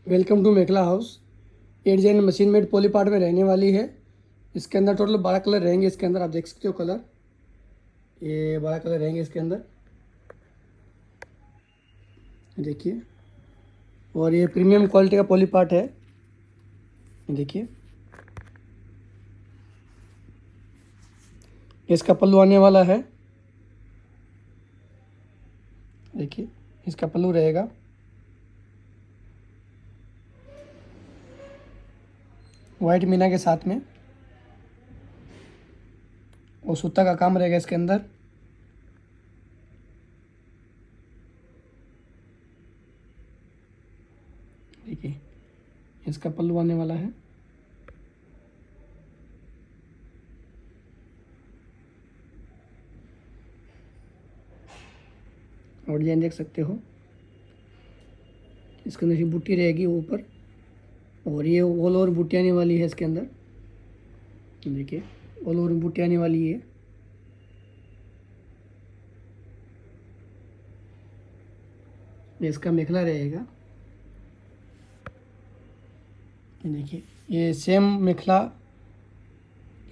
Welcome to Mekhala house. ये design machine made poly part में रहने वाली है। इसके अंदर टोटल 12 कलर रहेंगे। इसके अंदर आप देख सकते हो कलर, ये 12 कलर रहेंगे इसके अंदर, देखिए। और ये प्रीमियम क्वालिटी का पॉली पार्ट है, देखिए। इसका पल्लू आने वाला है, देखिए। इसका पल्लू रहेगा, वाइट मीना के साथ में, और सूता का काम रहेगा इसके अंदर। देखिए, इसका पल्लू आने वाला है, और डिजाइन देख सकते हो। इसके अंदर बूटी रहेगी ऊपर, और ये ऑल ओवर बूटी आने वाली है इसके अंदर, देखिए। ऑल ओवर बूटी आने वाली है। ये इसका मेखला रहेगा, देखिए। ये सेम मेखला,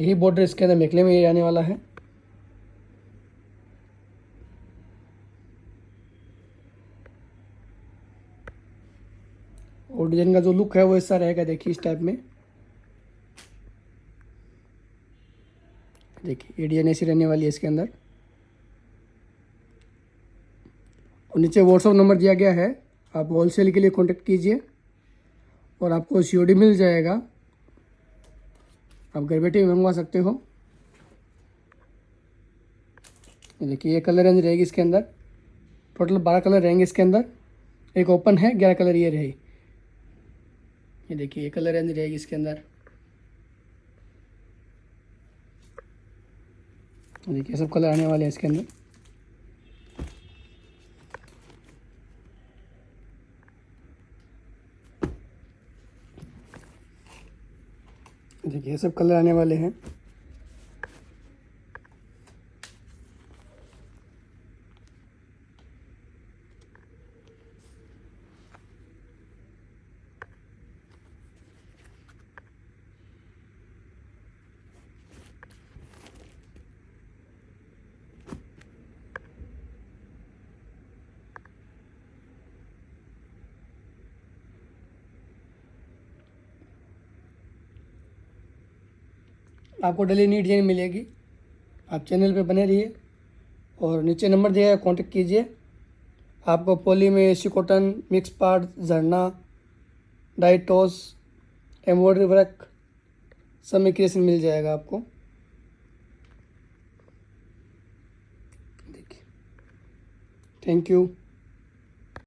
यही बॉर्डर इसके अंदर मेखले में ये आने वाला है। और डिजाइन का जो लुक है वो ऐसा रहेगा, देखिए इस टाइप में, देखिए। ये डिजाइन ऐसी रहने वाली है इसके अंदर। और नीचे व्हाट्सअप नंबर दिया गया है, आप होलसेल के लिए कांटेक्ट कीजिए और आपको सीओडी मिल जाएगा। आप घर बैठे मंगवा सकते हो। देखिए, ये कलर रेंज रहेगी इसके अंदर, टोटल 12 कलर रहेंगे इसके अंदर। एक ओपन है, 11 कलर ये रहे। ये देखिए, ये कलर रेंज रहेगी इसके अंदर। देखिए, सब कलर आने वाले हैं इसके अंदर। देखिए, सब कलर आने वाले हैं। आपको डेली न्यू डिजाइन मिलेगी। आप चैनल पे बने रहिए और नीचे नंबर दिया है, कांटेक्ट कीजिए। आपको पॉली में एसी कॉटन, मिक्स पार्ट, झरना, डाई टॉस, एम्ब्रॉयडरी वर्क, सब में क्रिएशन मिल जाएगा आपको, देखिए। Thank you.